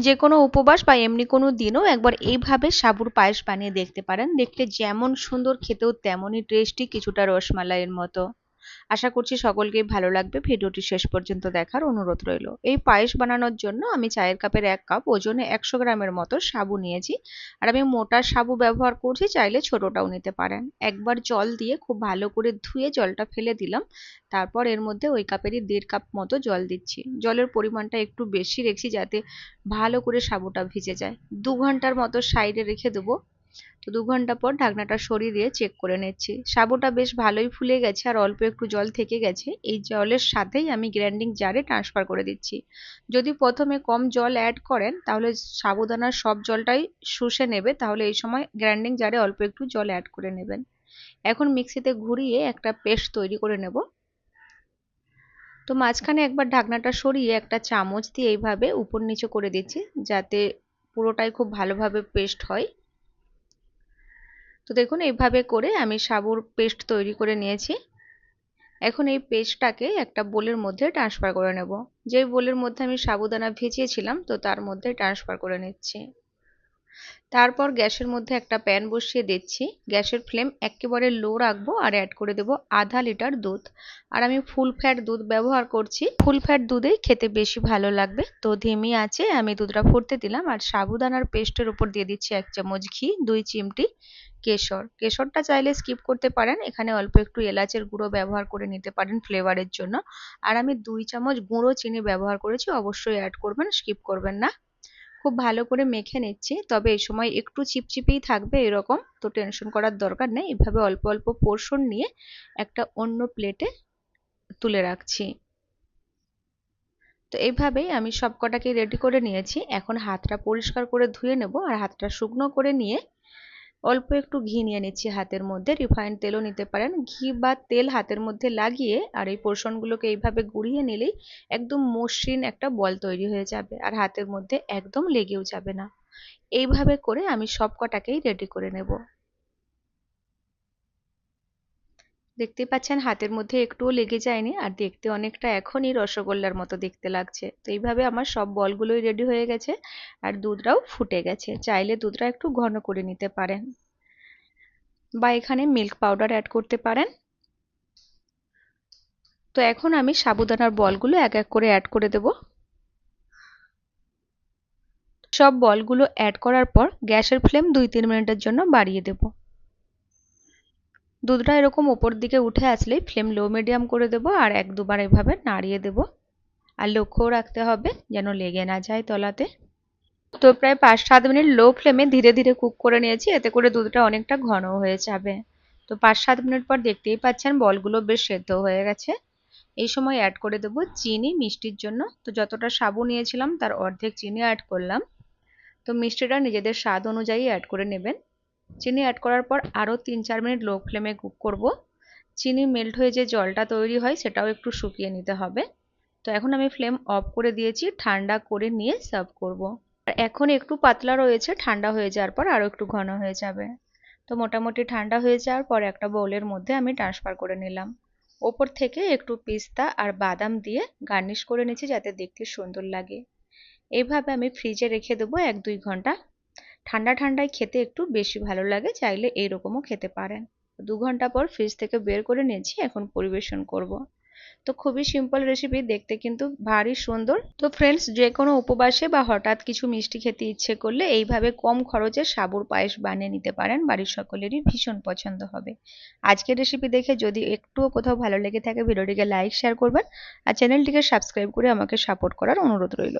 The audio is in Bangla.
যে কোনো উপবাস বা এমনি কোনো দিনও একবার এইভাবে সাবুর পায়েস বানিয়ে দেখতে পারেন। দেখতে যেমন সুন্দর, খেতেও তেমনই টেস্টি, কিছুটা রসমালাইয়ের মতো। আশা করছি সকলকেই ভালো লাগবে। ভিডিওটি শেষ পর্যন্ত দেখার অনুরোধ রইল। এই পায়েস বানানোর জন্য আমি চায়ের কাপের 1 কাপ ওজনে 100 গ্রামের মতো সাবু নিয়েছি। আর আমি মোটা সাবু ব্যবহার করছি, চাইলে ছোটটাও নিতে পারেন। একবার জল দিয়ে খুব ভালো করে ধুয়ে জলটা ফেলে দিলাম। তারপর এর মধ্যে ওই কাপেরই 1.5 কাপ মতো জল দিচ্ছি। জলের পরিমাণটা একটু বেশি রেখেছি যাতে ভালো করে সাবুটা ভিজে যায়। 2 ঘন্টার মতো সাইডে রেখে দেবো। তো 2 ঘন্টা পর ঢাকনাটা সরিয়ে দিয়ে চেক করে নিচ্ছি। সাবুটা বেশ ভালোই ফুলে গেছে আর অল্প একটু জল থেকে গেছে। এই জলের সাথেই আমি গ্রাইন্ডিং জারে ট্রান্সফার করে দিচ্ছি। যদি প্রথমে কম জল অ্যাড করেন তাহলে সাবুদানার সব জলটাই শুষে নেবে, তাহলে এই সময় গ্রাইন্ডিং জারে অল্প একটু জল অ্যাড করে নেবেন। এখন মিক্সিতে ঘুরিয়ে একটা পেস্ট তৈরি করে নেব। তো মাঝখানে একবার ঢাকনাটা সরিয়ে একটা চামচ দিয়ে এইভাবে উপর নিচে করে দিচ্ছি যাতে পুরোটাই খুব ভালোভাবে পেস্ট হয়। তো দেখুন এইভাবে করে আমি সাবুর পেস্ট তৈরি করে নিয়েছি। এখন এই পেস্টটাকে একটা বোলের মধ্যে ট্রান্সফার করে নেব। যেই বোলের মধ্যে আমি সাবুদানা ভিজিয়েছিলাম তো তার মধ্যে ট্রান্সফার করে নিচ্ছি। তারপর গ্যাসের মধ্যে একটা প্যান বসিয়ে দিচ্ছি। গ্যাসের ফ্লেম একেবারে লো রাখবো আর অ্যাড করে দেবো আধা লিটার দুধ। আর আমি ফুল ফ্যাট দুধ ব্যবহার করছি। ফুল ফ্যাট দুধেই খেতে বেশি ভালো লাগবে। তো ধিমি আঁচে আমি দুধটা ফুটতে দিলাম আর সাবুদানার পেস্টের উপর দিয়ে দিচ্ছি 1 চামচ ঘি, 2 চিমটি কেশর। কেশরটা চাইলে স্কিপ করতে পারেন। এখানে অল্প একটু এলাচের গুঁড়ো ব্যবহার করে নিতে পারেন ফ্লেভারের জন্য। আর আমি 2 চামচ গুঁড়ো চিনি ব্যবহার করেছি, অবশ্যই অ্যাড করবেন, স্কিপ করবেন না। খুব ভালো করে মেখে নিচ্ছি। তবে এই সময় একটু চিপচিপেই থাকবে এরকম, তো টেনশন করার দরকার নেই। এভাবে অল্প অল্প পোর্শন নিয়ে একটা অন্য প্লেটে তুলে রাখছি। তো এইভাবেই আমি সবকটাকে রেডি করে নিয়েছি। এখন হাতটা পরিষ্কার করে ধুয়ে নেব আর হাতটা শুকনো করে নিয়ে অল্প একটু ঘি নিয়ে নিচ্ছি হাতের মধ্যে। রিফাইন্ড তেলও নিতে পারেন। ঘি বা তেল হাতের মধ্যে লাগিয়ে আর এই পোর্শনগুলোকে এইভাবে গুঁড়িয়ে নিলেই একদম মসৃণ একটা বল তৈরি হয়ে যাবে আর হাতের মধ্যে একদম লেগেও যাবে না। এইভাবে করে আমি সবকটাকেই রেডি করে নেব। দেখতেই পাচ্ছেন হাতের মধ্যে একটুও লেগে যায়নি আর দেখতে অনেকটা এখনই রসগোল্লার মতো দেখতে লাগছে। তো এইভাবে আমার সব বলগুলোই রেডি হয়ে গেছে আর দুধটাও ফুটে গেছে। চাইলে দুধটা একটু ঘন করে নিতে পারেন বা এখানে মিল্ক পাউডার অ্যাড করতে পারেন। তো এখন আমি সাবুদানার বলগুলো এক এক করে অ্যাড করে দেব। সব বলগুলো অ্যাড করার পর গ্যাসের ফ্লেম 2-3 মিনিটের জন্য বাড়িয়ে দেব। দুধটা এরকম উপর দিকে উঠে আসলেই ফ্লেম লো মিডিয়াম করে দেব আর 1-2 বার এভাবে নাড়িয়ে দেব। আর লক্ষ্যও রাখতে হবে যেন লেগে না যায় তলাতে। তো প্রায় 5-7 মিনিট লো ফ্লেমে ধীরে ধীরে কুক করে নিয়েছি, এতে করে দুধটা অনেকটা ঘন হয়ে যাবে। তো 5-7 মিনিট পর দেখতেই পাচ্ছেন বলগুলো বেশ সেদ্ধ হয়ে গেছে। এই সময় অ্যাড করে দেব চিনি মিষ্টির জন্য। তো যতটা সাবু নিয়েছিলাম তার অর্ধেক চিনি অ্যাড করলাম। তো মিষ্টিটা নিজেদের স্বাদ অনুযায়ী অ্যাড করে নেবেন। চিনি অ্যাড করার পর আরও 3-4 মিনিট লো ফ্লেমে কুক করব। চিনি মেল্ট হয়ে যে জলটা তৈরি হয় সেটাও একটু শুকিয়ে নিতে হবে। তো এখন আমি ফ্লেম অফ করে দিয়েছি, ঠান্ডা করে নিয়ে সার্ভ করব। আর এখন একটু পাতলা রয়েছে, ঠান্ডা হয়ে যাওয়ার পর আরও একটু ঘন হয়ে যাবে। তো মোটামুটি ঠান্ডা হয়ে যাওয়ার পর একটা বোলের মধ্যে আমি ট্রান্সফার করে নিলাম। ওপর থেকে একটু পিস্তা আর বাদাম দিয়ে গার্নিশ করে নিচ্ছি যাতে দেখতে সুন্দর লাগে। এইভাবে আমি ফ্রিজে রেখে দেবো 1-2 ঘন্টা। ঠান্ডা ঠান্ডায় খেতে একটু বেশি ভালো লাগে, চাইলে এইরকমও খেতে পারেন। 2 ঘন্টা পর ফ্রিজ থেকে বের করে নিয়েছি, এখন পরিবেশন করব। তো খুবই সিম্পল রেসিপি, দেখতে কিন্তু ভারী সুন্দর। তো ফ্রেন্ডস, যে কোনো উপবাসে বা হঠাৎ কিছু মিষ্টি খেতে ইচ্ছে করলে এইভাবে কম খরচে সাবুর পায়েস বানিয়ে নিতে পারেন। বাড়ির সকলেরই ভীষণ পছন্দ হবে। আজকের রেসিপি দেখে যদি একটুও কোথাও ভালো লেগে থাকে ভিডিওটিকে লাইক শেয়ার করবেন আর চ্যানেলটিকে সাবস্ক্রাইব করে আমাকে সাপোর্ট করার অনুরোধ রইল।